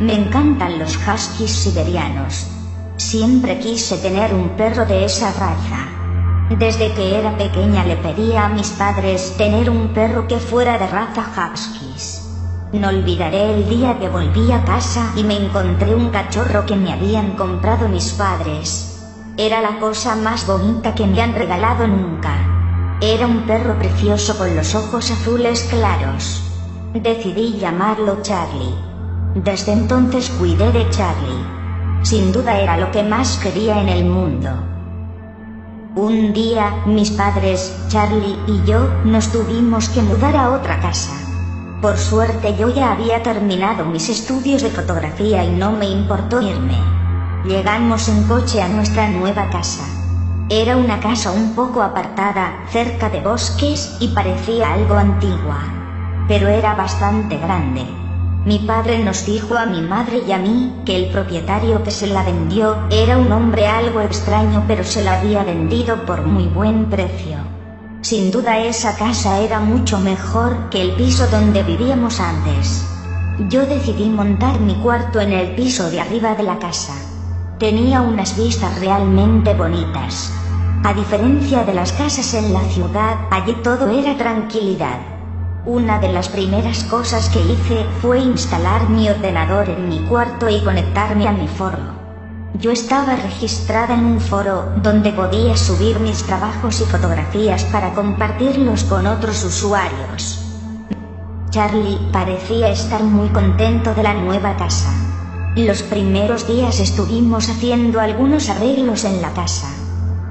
Me encantan los huskies siberianos. Siempre quise tener un perro de esa raza. Desde que era pequeña le pedía a mis padres tener un perro que fuera de raza huskies. No olvidaré el día que volví a casa y me encontré un cachorro que me habían comprado mis padres. Era la cosa más bonita que me han regalado nunca. Era un perro precioso con los ojos azules claros. Decidí llamarlo Charlie. Desde entonces cuidé de Charlie. Sin duda era lo que más quería en el mundo. Un día, mis padres, Charlie y yo, nos tuvimos que mudar a otra casa. Por suerte yo ya había terminado mis estudios de fotografía y no me importó irme. Llegamos en coche a nuestra nueva casa. Era una casa un poco apartada, cerca de bosques, y parecía algo antigua. Pero era bastante grande. Mi padre nos dijo a mi madre y a mí que el propietario que se la vendió era un hombre algo extraño, pero se la había vendido por muy buen precio. Sin duda esa casa era mucho mejor que el piso donde vivíamos antes. Yo decidí montar mi cuarto en el piso de arriba de la casa. Tenía unas vistas realmente bonitas. A diferencia de las casas en la ciudad, allí todo era tranquilidad. Una de las primeras cosas que hice fue instalar mi ordenador en mi cuarto y conectarme a mi foro. Yo estaba registrada en un foro donde podía subir mis trabajos y fotografías para compartirlos con otros usuarios. Charlie parecía estar muy contento de la nueva casa. Los primeros días estuvimos haciendo algunos arreglos en la casa.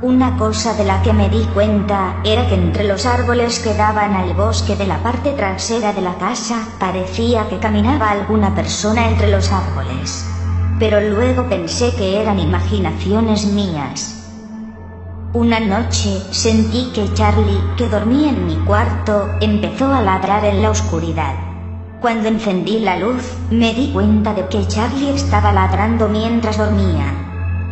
Una cosa de la que me di cuenta era que entre los árboles que daban al bosque de la parte trasera de la casa, parecía que caminaba alguna persona entre los árboles. Pero luego pensé que eran imaginaciones mías. Una noche sentí que Charlie, que dormía en mi cuarto, empezó a ladrar en la oscuridad. Cuando encendí la luz, me di cuenta de que Charlie estaba ladrando mientras dormía.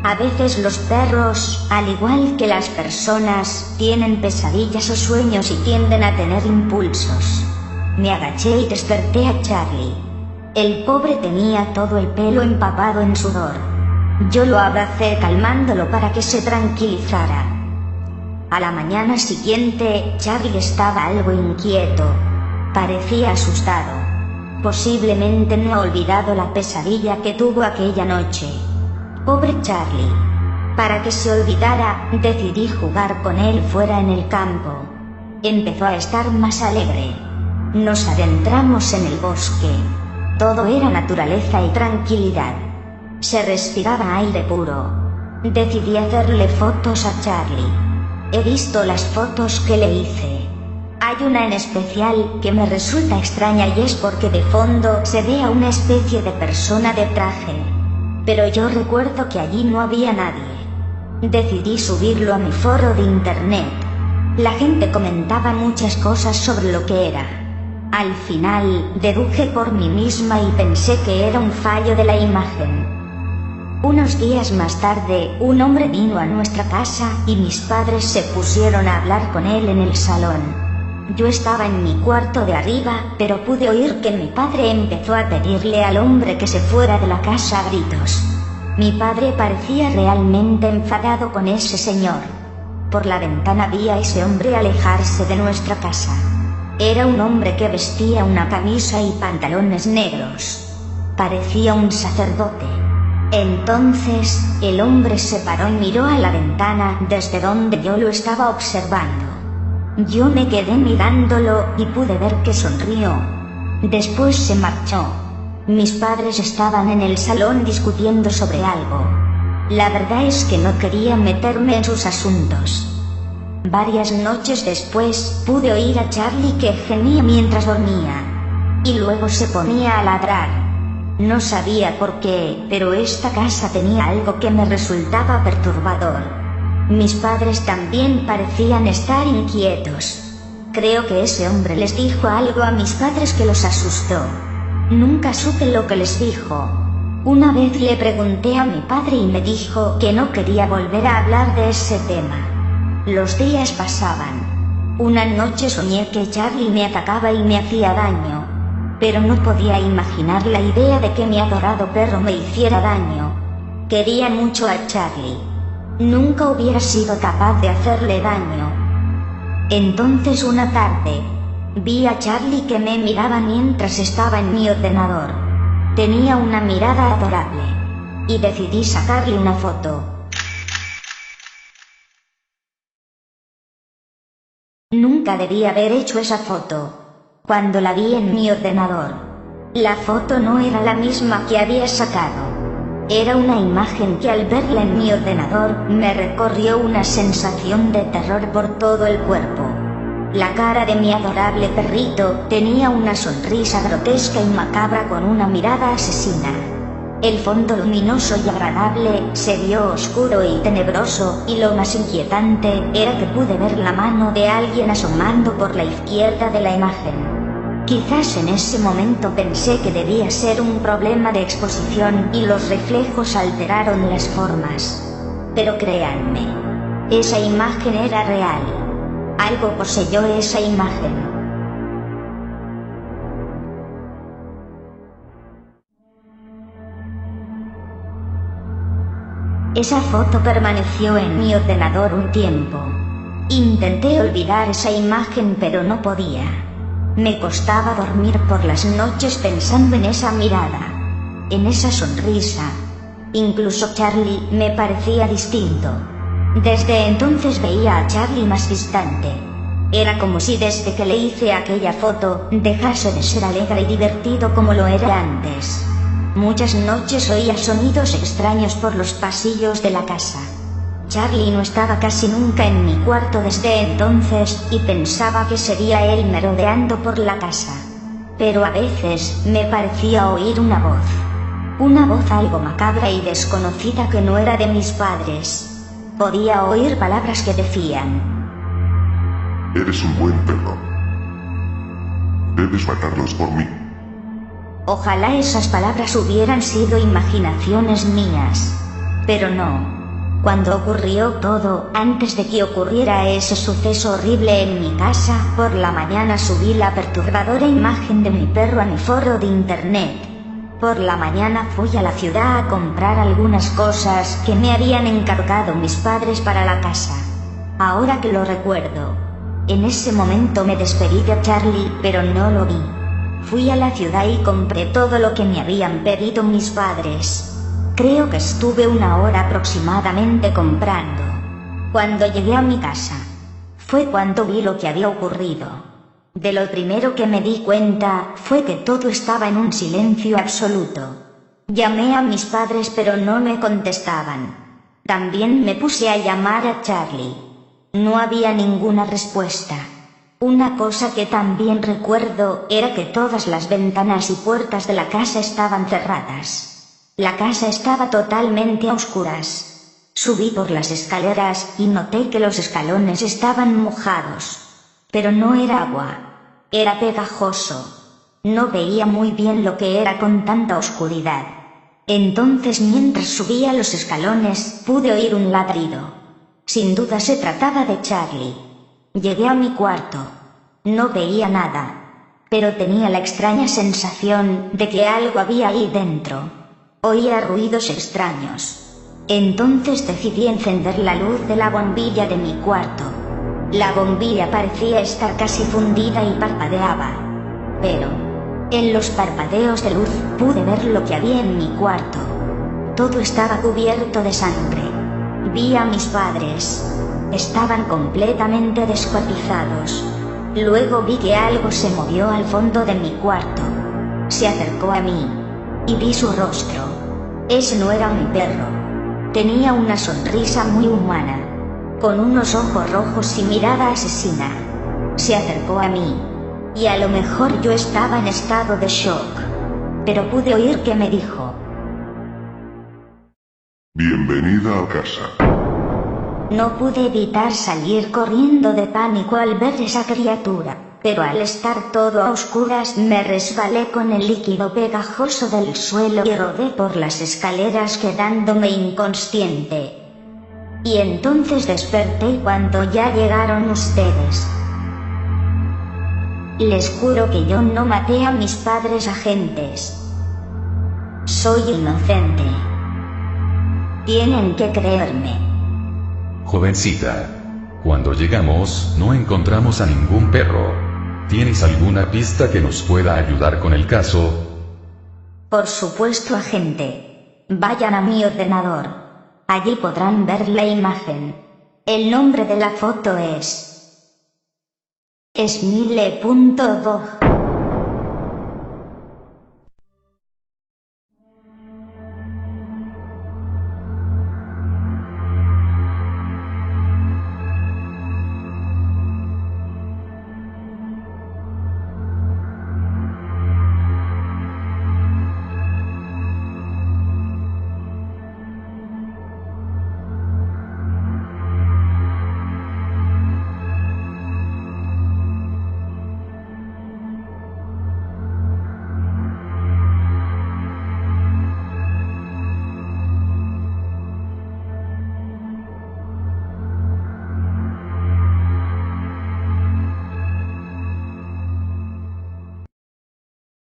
A veces los perros, al igual que las personas, tienen pesadillas o sueños y tienden a tener impulsos. Me agaché y desperté a Charlie. El pobre tenía todo el pelo empapado en sudor. Yo lo abracé calmándolo para que se tranquilizara. A la mañana siguiente, Charlie estaba algo inquieto. Parecía asustado. Posiblemente no ha olvidado la pesadilla que tuvo aquella noche. Pobre Charlie. Para que se olvidara, decidí jugar con él fuera en el campo. Empezó a estar más alegre. Nos adentramos en el bosque. Todo era naturaleza y tranquilidad. Se respiraba aire puro. Decidí hacerle fotos a Charlie. He visto las fotos que le hice. Hay una en especial que me resulta extraña y es porque de fondo se ve a una especie de persona de traje. Pero yo recuerdo que allí no había nadie. Decidí subirlo a mi foro de internet. La gente comentaba muchas cosas sobre lo que era. Al final, deduje por mí misma y pensé que era un fallo de la imagen. Unos días más tarde, un hombre vino a nuestra casa y mis padres se pusieron a hablar con él en el salón. Yo estaba en mi cuarto de arriba, pero pude oír que mi padre empezó a pedirle al hombre que se fuera de la casa a gritos. Mi padre parecía realmente enfadado con ese señor. Por la ventana vi a ese hombre alejarse de nuestra casa. Era un hombre que vestía una camisa y pantalones negros. Parecía un sacerdote. Entonces, el hombre se paró y miró a la ventana desde donde yo lo estaba observando. Yo me quedé mirándolo y pude ver que sonrió. Después se marchó. Mis padres estaban en el salón discutiendo sobre algo. La verdad es que no quería meterme en sus asuntos. Varias noches después, pude oír a Charlie que gemía mientras dormía. Y luego se ponía a ladrar. No sabía por qué, pero esta casa tenía algo que me resultaba perturbador. Mis padres también parecían estar inquietos. Creo que ese hombre les dijo algo a mis padres que los asustó. Nunca supe lo que les dijo. Una vez le pregunté a mi padre y me dijo que no quería volver a hablar de ese tema. Los días pasaban. Una noche soñé que Charlie me atacaba y me hacía daño. pero no podía imaginar la idea de que mi adorado perro me hiciera daño. Quería mucho a Charlie. Nunca hubiera sido capaz de hacerle daño. Entonces una tarde, vi a Charlie que me miraba mientras estaba en mi ordenador. Tenía una mirada adorable. Y decidí sacarle una foto. Nunca debí haber hecho esa foto. Cuando la vi en mi ordenador, la foto no era la misma que había sacado. Era una imagen que al verla en mi ordenador, me recorrió una sensación de terror por todo el cuerpo. La cara de mi adorable perrito tenía una sonrisa grotesca y macabra con una mirada asesina. El fondo luminoso y agradable se vio oscuro y tenebroso, y lo más inquietante era que pude ver la mano de alguien asomando por la izquierda de la imagen. Quizás en ese momento pensé que debía ser un problema de exposición y los reflejos alteraron las formas. Pero créanme, esa imagen era real. Algo poseyó esa imagen. Esa foto permaneció en mi ordenador un tiempo. Intenté olvidar esa imagen pero no podía. Me costaba dormir por las noches pensando en esa mirada, en esa sonrisa. Incluso Charlie me parecía distinto. Desde entonces veía a Charlie más distante. Era como si desde que le hice aquella foto, dejase de ser alegre y divertido como lo era antes. Muchas noches oía sonidos extraños por los pasillos de la casa. Charlie no estaba casi nunca en mi cuarto desde entonces, y pensaba que sería él merodeando por la casa. Pero a veces, me parecía oír una voz algo macabra y desconocida que no era de mis padres. Podía oír palabras que decían: Eres un buen perro. Debes matarlos por mí. Ojalá esas palabras hubieran sido imaginaciones mías. Pero no. Cuando ocurrió todo, antes de que ocurriera ese suceso horrible en mi casa, por la mañana subí la perturbadora imagen de mi perro a mi foro de internet. Por la mañana fui a la ciudad a comprar algunas cosas que me habían encargado mis padres para la casa. Ahora que lo recuerdo, en ese momento me despedí de Charlie, pero no lo vi. Fui a la ciudad y compré todo lo que me habían pedido mis padres. Creo que estuve 1 hora aproximadamente comprando. Cuando llegué a mi casa, fue cuando vi lo que había ocurrido. De lo primero que me di cuenta fue que todo estaba en un silencio absoluto. Llamé a mis padres pero no me contestaban. También me puse a llamar a Charlie. No había ninguna respuesta. Una cosa que también recuerdo era que todas las ventanas y puertas de la casa estaban cerradas. La casa estaba totalmente a oscuras. Subí por las escaleras y noté que los escalones estaban mojados. Pero no era agua. Era pegajoso. No veía muy bien lo que era con tanta oscuridad. Entonces, mientras subía los escalones, pude oír un ladrido. Sin duda se trataba de Charlie. Llegué a mi cuarto. No veía nada. Pero tenía la extraña sensación de que algo había ahí dentro. Oía ruidos extraños. Entonces decidí encender la luz de la bombilla de mi cuarto. La bombilla parecía estar casi fundida y parpadeaba. Pero, en los parpadeos de luz, pude ver lo que había en mi cuarto. Todo estaba cubierto de sangre. Vi a mis padres. Estaban completamente descuartizados. Luego vi que algo se movió al fondo de mi cuarto. Se acercó a mí. Y vi su rostro. Ese no era mi perro. Tenía una sonrisa muy humana, con unos ojos rojos y mirada asesina. Se acercó a mí. Y a lo mejor yo estaba en estado de shock. Pero pude oír que me dijo: Bienvenida a casa. No pude evitar salir corriendo de pánico al ver esa criatura. Pero al estar todo a oscuras me resbalé con el líquido pegajoso del suelo y rodé por las escaleras quedándome inconsciente. Y entonces desperté cuando ya llegaron ustedes. Les juro que yo no maté a mis padres agentes. Soy inocente. Tienen que creerme. Jovencita. Cuando llegamos, no encontramos a ningún perro. ¿Tienes alguna pista que nos pueda ayudar con el caso? Por supuesto, agente. Vayan a mi ordenador. Allí podrán ver la imagen. El nombre de la foto es... Smile.dog.